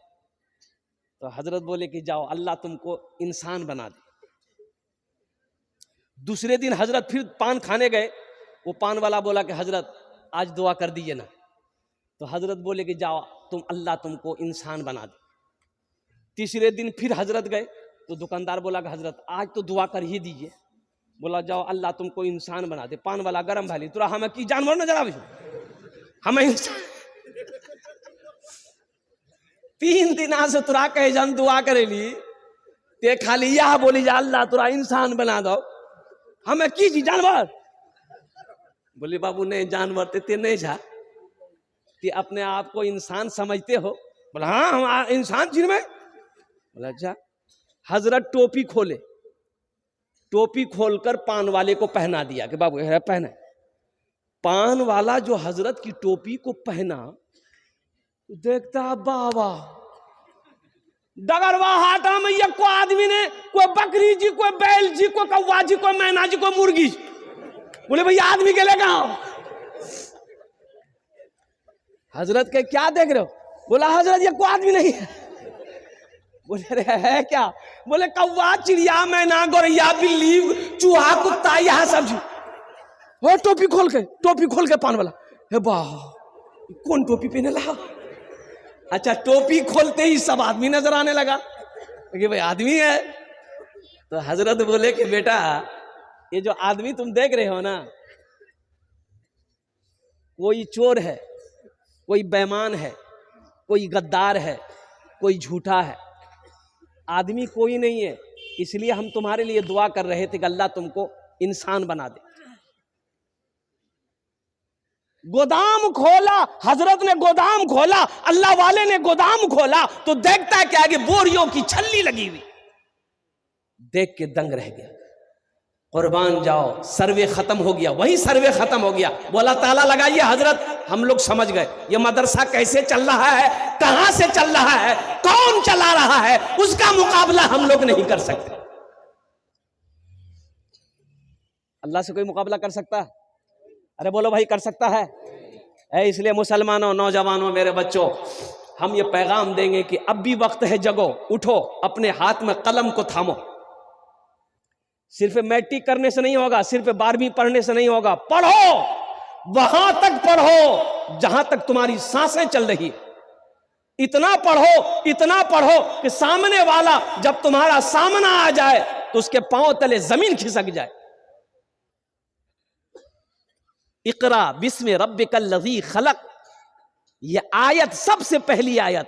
तो हजरत बोले कि जाओ, अल्लाह तुमको इंसान बना दे। दूसरे दिन हजरत फिर पान खाने गए, वो पान वाला बोला कि हजरत आज दुआ कर दीजिए ना। तो हजरत बोले कि जाओ तुम, अल्लाह तुमको इंसान बना दे। तीसरे दिन फिर हजरत गए, तो दुकानदार बोला कि हजरत आज तो दुआ कर ही दीजिए। बोला जाओ, अल्लाह तुमको इंसान बना दे। पान वाला गरम भाली, तुरा हमें की जानवर नजर आवे, हमें इंसान। 3 दिन से तुरा कहे जन दुआ करेली, ते खाली यह बोली जा अल्लाह तुरा इंसान बना दो, हमें की जी जानवर। बोले बाबू नहीं जानवर ते नहीं जा, कि अपने आप को इंसान समझते हो? बोला हाँ हम इंसान चीज में। बोला अच्छा। हजरत टोपी खोले, टोपी खोलकर पान वाले को पहना दिया कि बाबू है पहने। पान वाला जो हजरत की टोपी को पहना, देखता बाबा डगरवा हाटा में ये कोई आदमी ने, कोई बकरी जी, कोई बैल जी, कोई कौवा जी, कोई मैना जी, कोई मुर्गी। बोले भैया आदमी के लेगा। हजरत के क्या देख रहे हो? बोला हजरत ये कोई आदमी नहीं है। बोले अरे है क्या? बोले कौवा, चिड़िया, मैना, गोरैया, बिल्ली, चूहा, कुत्ता, यह सब जी। वो टोपी खोल के पान वाला, हे वाह कौन टोपी पहने लगा। अच्छा, टोपी खोलते ही सब आदमी नजर आने लगा कि भाई आदमी है। तो हजरत बोले कि बेटा ये जो आदमी तुम देख रहे हो ना, कोई चोर है, कोई बेईमान है, कोई गद्दार है, कोई झूठा है, आदमी कोई नहीं है। इसलिए हम तुम्हारे लिए दुआ कर रहे थे कि अल्लाह तुमको इंसान बना दे। गोदाम खोला, हजरत ने गोदाम खोला, अल्लाह वाले ने गोदाम खोला तो देखता क्या है कि बोरियों की छल्ली लगी हुई। देख के दंग रह गया। कुर्बान जाओ, सर्वे खत्म हो गया, वही सर्वे खत्म हो गया। बोला ताला लगाइए हजरत, हम लोग समझ गए ये मदरसा कैसे चल रहा है, कहां से चल रहा है, कौन चला रहा है, उसका मुकाबला हम लोग नहीं कर सकते। अल्लाह से कोई मुकाबला कर सकता है? अरे बोलो भाई, कर सकता है? इसलिए मुसलमानों, नौजवानों, मेरे बच्चों, हम ये पैगाम देंगे कि अब भी वक्त है, जगो, उठो, अपने हाथ में कलम को थामो। सिर्फ मैट्रिक करने से नहीं होगा, सिर्फ 12वीं पढ़ने से नहीं होगा, पढ़ो, वहां तक पढ़ो जहां तक तुम्हारी सांसें चल रही। इतना पढ़ो कि सामने वाला जब तुम्हारा सामना आ जाए तो उसके पांव तले जमीन खिसक जाए। इकरा बिस्मि रब्बिकल लज़ी खलक, ये आयत सबसे पहली आयत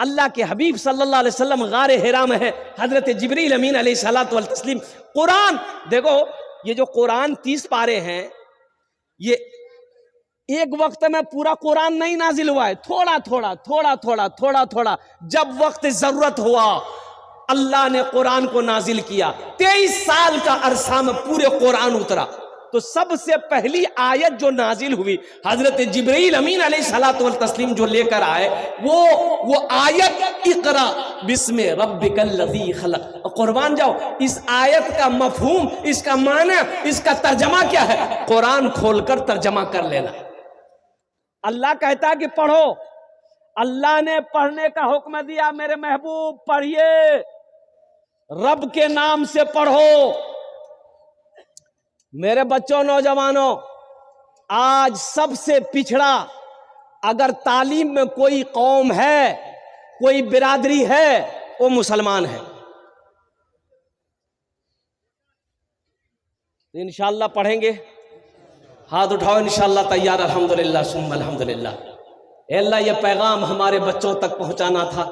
अल्लाह के हबीब सल्लल्लाहु अलैहि वसल्लम गारे हिरा में है, हजरत जिब्रील अमीन अलैहिस्सलातु वल तस्लीम। कुरान देखो, ये जो कुरान 30 पारे हैं, ये एक वक्त में पूरा कुरान नहीं नाजिल हुआ है, थोड़ा थोड़ा थोड़ा थोड़ा थोड़ा थोड़ा, जब वक्त जरूरत हुआ अल्लाह ने कुरान को नाजिल किया। 23 साल का अरसा में पूरे कुरान उतरा। तो सबसे पहली आयत जो नाजिल हुई हजरत जिब्रील अमीन अलैहिस्सलातु वल तस्लीम जो लेकर आए, वो आयत इकरा बिस्मि रब्बिकल लज़ी खलक। और कुर्बान जाओ, इस आयत का मफहूम, इसका माना, इसका तर्जमा क्या है, कुरान खोलकर तर्जमा कर लेना। अल्लाह कहता है कि पढ़ो, अल्लाह ने पढ़ने का हुक्म दिया, मेरे महबूब पढ़िए, रब के नाम से पढ़ो। मेरे बच्चों, नौजवानों, आज सबसे पिछड़ा अगर तालीम में कोई कौम है, कोई बिरादरी है, वो मुसलमान है। इंशाअल्लाह पढ़ेंगे, हाथ उठाओ, इंशाअल्लाह तैयार, अल्हम्दुलिल्लाह सुम्मा अल्हम्दुलिल्लाह। अल्लाह ये पैगाम हमारे बच्चों तक पहुंचाना था,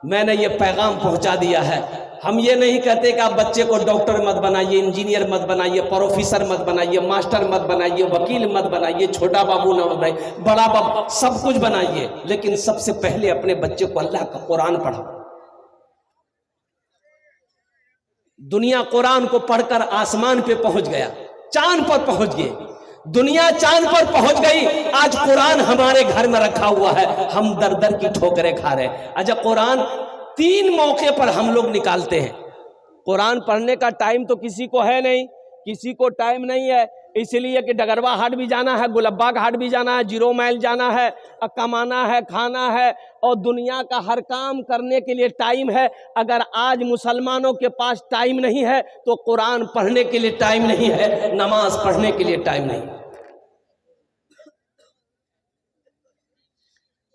मैंने ये पैगाम पहुंचा दिया है। हम ये नहीं कहते कि आप बच्चे को डॉक्टर मत बनाइए, इंजीनियर मत बनाइए, प्रोफेसर मत बनाइए, मास्टर मत बनाइए, वकील मत बनाइए, छोटा बाबू न बनाइए, बड़ा बाबू, सब कुछ बनाइए, लेकिन सबसे पहले अपने बच्चे को अल्लाह का कुरान पढ़ाओ। दुनिया कुरान को पढ़कर आसमान पे पहुंच गया, चांद पर पहुंच गए, दुनिया चांद पर पहुंच गई। आज कुरान हमारे घर में रखा हुआ है, हम दर दर की ठोकरें खा रहे हैं। अच्छा, कुरान 3 मौके पर हम लोग निकालते हैं। कुरान पढ़ने का टाइम तो किसी को है नहीं, किसी को टाइम नहीं है, इसलिए कि डगरवा हाट भी जाना है, गुलब्बा घाट भी जाना है, 0 माइल जाना है, कमाना है, खाना है, और दुनिया का हर काम करने के लिए टाइम है। अगर आज मुसलमानों के पास टाइम नहीं है तो कुरान पढ़ने के लिए टाइम नहीं है, नमाज पढ़ने के लिए टाइम नहीं।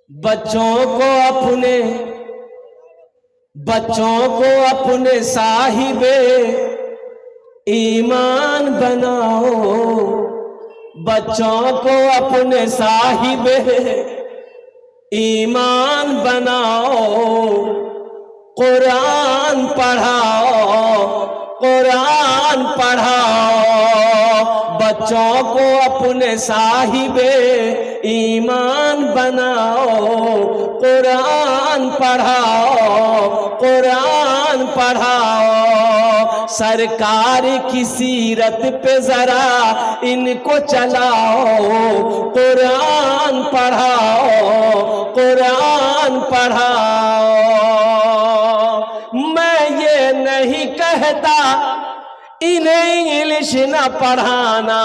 बच्चों को अपने साहिबे ईमान बनाओ, बच्चों को अपने साहिबे ईमान बनाओ, कुरान पढ़ाओ, कुरान पढ़ाओ। बच्चों को अपने साहिबे ईमान बनाओ, कुरान पढ़ाओ, कुरान पढ़ाओ। सरकार की सीरत पे जरा इनको चलाओ, कुरान पढ़ाओ, कुरान पढ़ाओ। मैं ये नहीं कहता इन्हें इंग्लिश न पढ़ाना,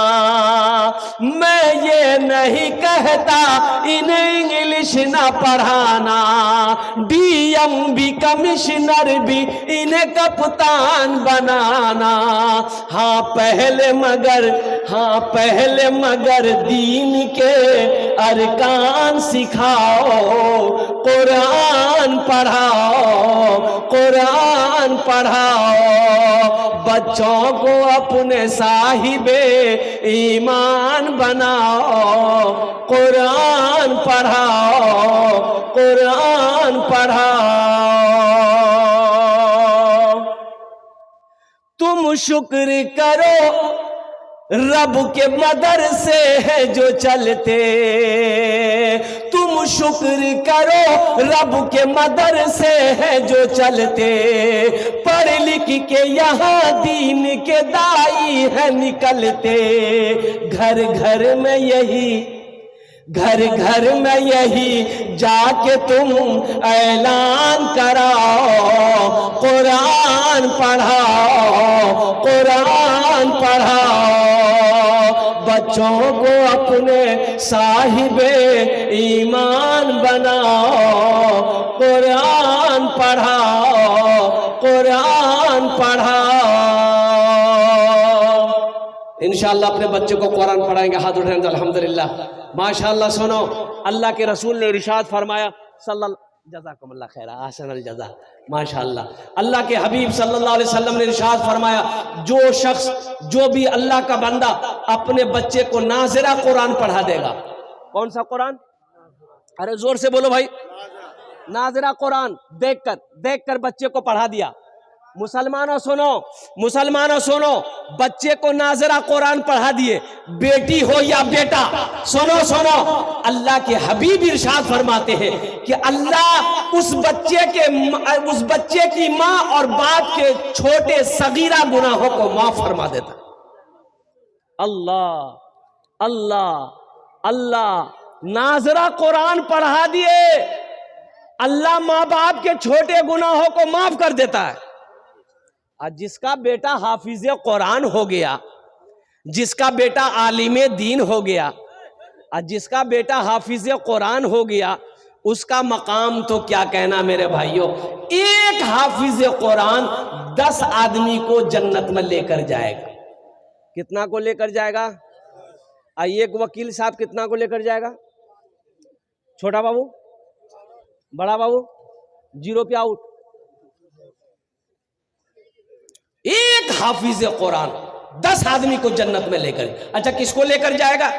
मैं ये नहीं कहता इन्हें इंग्लिश न पढ़ाना, DMB कमिश्नर भी इन्हें कप्तान बनाना। हाँ पहले मगर दीन के अरकान सिखाओ, कुरान पढ़ाओ, कुरान पढ़ाओ। बच्चों को अपने साहिबे ईमान बनाओ, कुरान पढ़ाओ, कुरान पढ़ाओ। तुम शुक्र करो रब के मदरसे है जो चलते, तुम शुक्र करो रब के मदरसे है जो चलते। पढ़ लिख के यहाँ दीन के दाई है निकलते। घर घर में यही जाके तुम ऐलान कराओ, कुरान पढ़ाओ, कुरान पढ़ाओ। बच्चों को अपने साहिबे ईमान बनाओ, कुरान पढ़ाओ, कुरान पढ़ाओ। इंशाअल्लाह अपने बच्चों को कुरान पढ़ाएंगे, हाथ उठाएंगे, अल्हम्दुलिल्लाह। माशाअल्लाह। सुनो, अल्लाह के रसूल ने इरशाद फरमाया जज़ाकुमुल्लाह खैर, ahsanal जज़ा, माशाअल्लाह। अल्लाह के हबीब सल्लल्लाहु अलैहि वसल्लम ने इरशाद फरमाया, जो शख्स, जो भी अल्लाह का बंदा अपने बच्चे को नाज़िरा कुरान पढ़ा देगा। कौन सा कुरान? अरे जोर से बोलो भाई। नाज़िरा कुरान देखकर बच्चे को पढ़ा दिया। मुसलमानों सुनो, बच्चे को नाज़िरा कुरान पढ़ा दिए, बेटी हो या बेटा, सुनो, अल्लाह के हबीब इरशाद फरमाते हैं कि अल्लाह उस बच्चे की माँ और बाप के छोटे सगीरा गुनाहों को माफ फरमा देता। अल्लाह अल्लाह अल्लाह, नाज़िरा कुरान पढ़ा दिए, अल्लाह माँ बाप के छोटे गुनाहों को माफ कर देता है। और जिसका बेटा हाफिज कुरान हो गया, जिसका बेटा आलिमे दीन हो गया, और जिसका बेटा हाफिज कुरान हो गया, उसका मकाम तो क्या कहना मेरे भाइयों। एक हाफिज कुरान 10 आदमी को जन्नत में लेकर जाएगा। कितना को लेकर जाएगा? एक वकील साहब कितना को लेकर जाएगा? छोटा बाबू, बड़ा बाबू, 0 पे आउट। एक हाफिज कुरान 10 आदमी को जन्नत में लेकर। अच्छा, किसको लेकर जाएगा?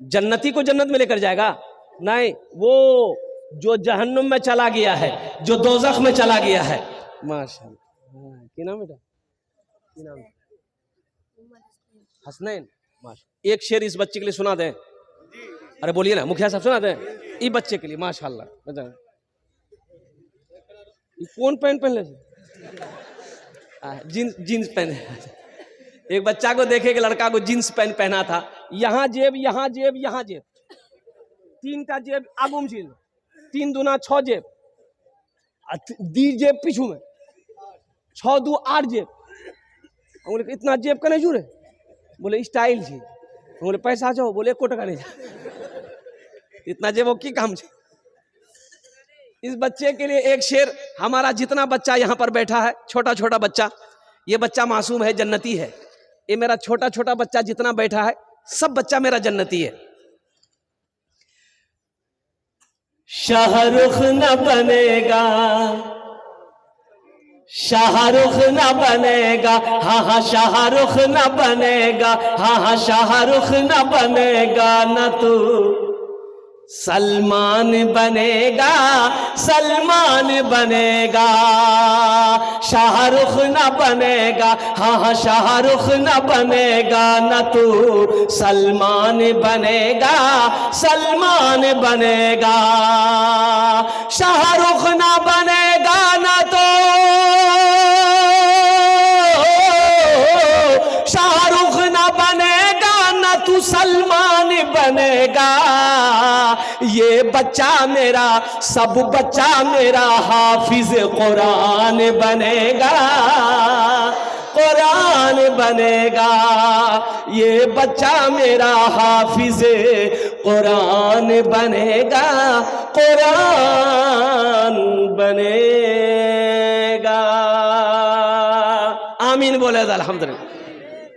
जन्नती को जन्नत में लेकर जाएगा? नहीं, वो जो जहन्नुम में चला गया है, जो दोज़ख में चला गया है। माशाअल्लाह, क्या नाम बेटा? क्या नाम? हसनैन। माशा, एक शेर इस बच्चे के लिए सुना दें। अरे बोलिए ना, मुखिया साहब सुना दें इस बच्चे के लिए। माशाअल्लाह। कौन पैंट पहन ले? जीन्स पहने। एक बच्चा को देखे कि लड़का को जीन्स पैंट पहना था, यहाँ जेब, यहाँ जेब, यहाँ जेब, 3 जेब आगू में, 3 दूना 6 जेब, 2 जेब पीछू में, 6 दू 8 जेब। बोले इतना जेब का नहीं जुड़े? बोले स्टाइल जी। बोले पैसा जाओ? बोले 1 कोट का नहीं जा। इतना जेब की काम है। इस बच्चे के लिए एक शेर। हमारा जितना बच्चा यहाँ पर बैठा है, छोटा छोटा बच्चा, ये बच्चा मासूम है, जन्नती है। ये मेरा छोटा छोटा बच्चा जितना बैठा है, सब बच्चा मेरा जन्नती है। शाहरुख न बनेगा, शाहरुख न बनेगा, हाँ शाहरुख न बनेगा, हाँ शाहरुख न बनेगा, न तू सलमान बनेगा, सलमान बनेगा। शाहरुख न बनेगा, हाँ शाहरुख न बनेगा, न तू सलमान बनेगा, सलमान बनेगा। शाहरुख न बनेगा, न तो शाहरुख न बनेगा, न तू सलमान बनेगा। ये बच्चा मेरा, सब बच्चा मेरा हाफिज कुरान बनेगा, कुरान बनेगा। ये बच्चा मेरा हाफिज कुरान बनेगा, कुरान बनेगा। आमीन बोले अल्हम्दुलिल्लाह।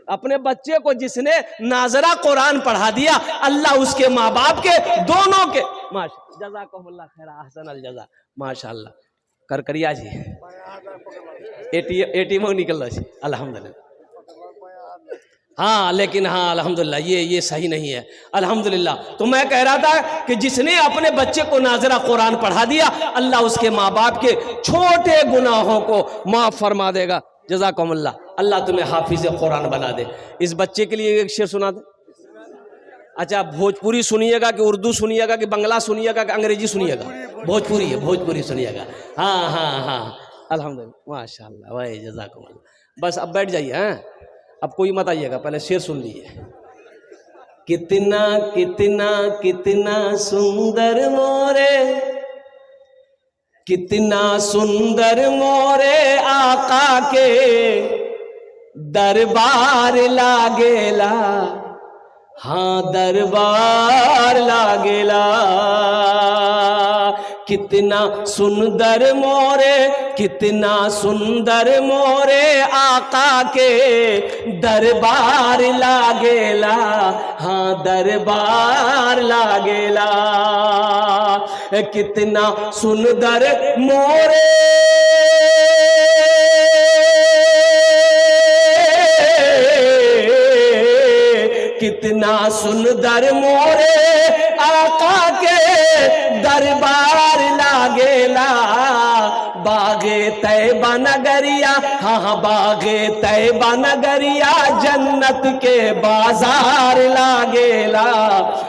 अपने बच्चे को जिसने नाज़िरा कुरान पढ़ा दिया, अल्लाह उसके माँ बाप के दोनों के माशा जज़ाकुमुल्लाह खैर, अहसनल जज़ा। माशाअल्लाह। करकरिया जी एटीएम निकल रहा है अल्हम्दुलिल्लाह। हाँ, लेकिन हाँ अल्हम्दुलिल्लाह ये सही नहीं है अल्हम्दुलिल्लाह। तो मैं कह रहा था कि जिसने अपने बच्चे को नाज़िरा कुरान पढ़ा दिया, अल्लाह उसके माँ बाप के छोटे गुनाहों को माफ़ फरमा देगा। जज़ाकुमुल्लाह, अल्लाह तुम्हें हाफिज कुरान बना दे। इस बच्चे के लिए एक शेर सुना दे। अच्छा, भोजपुरी सुनिएगा कि उर्दू सुनिएगा कि बंगला सुनिएगा कि अंग्रेजी सुनिएगा? भोजपुरी है, भोजपुरी सुनिएगा। हाँ हाँ हाँ, अल्हम्दुलिल्लाह, माशाअल्लाह, वाह जज़ाकुमुल्लाह। बस अब बैठ जाइए। हाँ, अब कोई मत आइएगा, पहले शेर सुन लीजिए। कितना कितना कितना सुंदर मोरे, कितना सुंदर मोरे आका के दरबार लागेला, हाँ दरबार लागेला। कितना सुंदर मोरे, कितना सुंदर मोरे आका के दरबार लागेला, हाँ दरबार लागेला। कितना सुंदर मोरे कितना सुंदर मोरे आका के दरबार लागेला। बागे तैबा नगरिया, हाँ बागे तैबा नगरिया जन्नत के बाजार लागेला,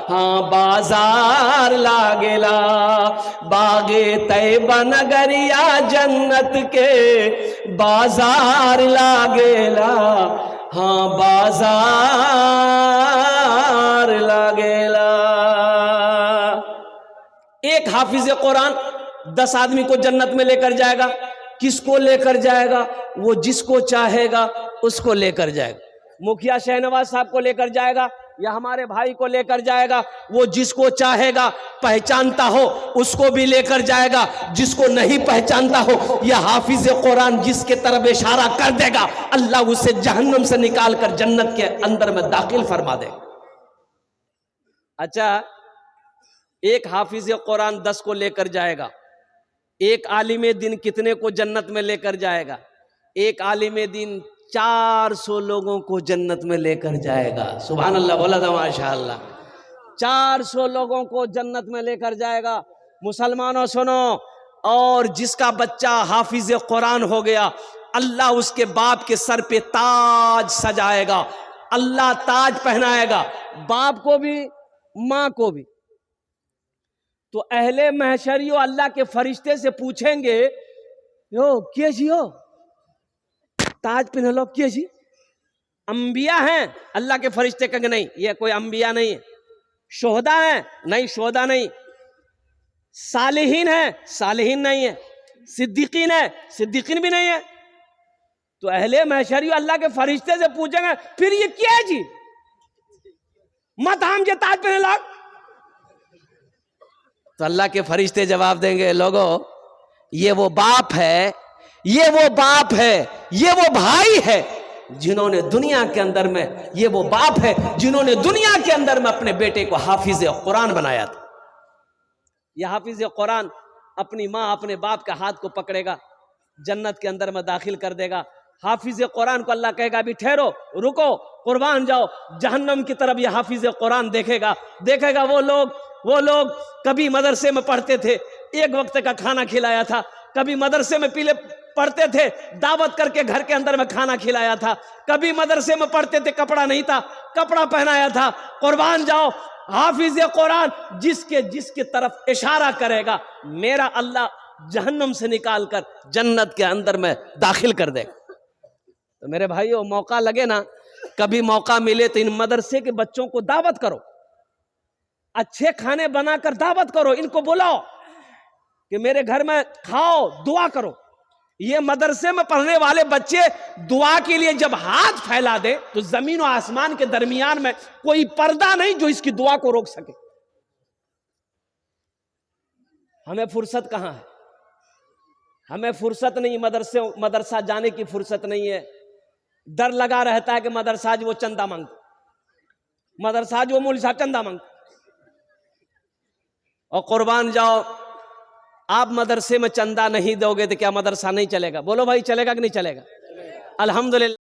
हाँ बाजार लागेला। बागे तैबा नगरिया जन्नत के बाजार लागेला, हाँ बाजार लागेला। एक हाफिज कुरान 10 आदमी को जन्नत में लेकर जाएगा। किसको लेकर जाएगा? वो जिसको चाहेगा उसको लेकर जाएगा। मुखिया शहनवाज साहब को लेकर जाएगा या हमारे भाई को लेकर जाएगा। वो जिसको चाहेगा, पहचानता हो उसको भी लेकर जाएगा, जिसको नहीं पहचानता हो या हाफिज कुरान जिसके तरफ इशारा कर देगा, अल्लाह उसे जहन्नम से निकाल कर जन्नत के अंदर में दाखिल फरमा देगा। अच्छा, एक हाफिज कुरान 10 को लेकर जाएगा। एक आलिम दिन कितने को जन्नत में लेकर जाएगा? एक आलिम दिन 400 लोगों को जन्नत में लेकर जाएगा। सुभान अल्लाह, बोला था माशाअल्लाह। 400 लोगों को जन्नत में लेकर जाएगा। मुसलमानों सुनो, और जिसका बच्चा हाफिज कुरान हो गया, अल्लाह उसके बाप के सर पे ताज सजाएगा, अल्लाह ताज पहनाएगा, बाप को भी मां को भी। तो अहले महशरियो अल्लाह के फरिश्ते से पूछेंगे, यो क्या जी हो ताज पहन लो, क्या जी अंबिया हैं? अल्लाह के फरिश्ते कहेंगे नहीं, ये कोई अंबिया नहीं है। शोहदा हैं? नहीं, शोहदा नहीं। सालिहीन है? सालिहीन नहीं है। सिद्दीकीन है? सिद्दीकीन भी नहीं है। तो अहले महशरियो अल्लाह के फरिश्ते से पूछेंगे, फिर ये क्या है जी, मत हम जे ताज पहने लो। तो अल्लाह के फरिश्ते जवाब देंगे, लोगों ये वो बाप है, ये वो बाप है, ये वो भाई है जिन्होंने दुनिया के अंदर में, ये वो बाप है जिन्होंने दुनिया के अंदर में अपने बेटे को हाफिज कुरान बनाया था। यह हाफिज कुरान अपनी माँ अपने बाप के हाथ को पकड़ेगा, जन्नत के अंदर में दाखिल कर देगा। हाफिज कुरान को अल्लाह कहेगा, अभी ठहरो, रुको, कुर्बान जाओ। जहन्नम की तरफ यह हाफिज कुरान देखेगा, देखेगा वो लोग कभी मदरसे में पढ़ते थे, एक वक्त का खाना खिलाया था, कभी मदरसे में पढ़ते थे, दावत करके घर के अंदर में खाना खिलाया था, कभी मदरसे में पढ़ते थे, कपड़ा नहीं था, कपड़ा पहनाया था। कुर्बान जाओ, हाफिज कुरान जिसके तरफ इशारा करेगा, मेरा अल्लाह जहन्नम से निकालकर जन्नत के अंदर में दाखिल कर देगा। तो मेरे भाइयों, मौका लगे ना, कभी मौका मिले तो इन मदरसे के बच्चों को दावत करो, अच्छे खाने बनाकर दावत करो, इनको बुलाओ कि मेरे घर में खाओ, दुआ करो। ये मदरसे में पढ़ने वाले बच्चे दुआ के लिए जब हाथ फैला दे तो जमीन और आसमान के दरमियान में कोई पर्दा नहीं जो इसकी दुआ को रोक सके। हमें फुर्सत कहां है? हमें फुर्सत नहीं, मदरसा जाने की फुर्सत नहीं है। डर लगा रहता है कि मदरसा वो चंदा मांगते, मदरसा वो मौलवी साहब चंदा मांगते। और कुर्बान जाओ, आप मदरसे में चंदा नहीं दोगे तो क्या मदरसा नहीं चलेगा? बोलो भाई, चलेगा कि नहीं चलेगा? अल्हम्दुलिल्लाह।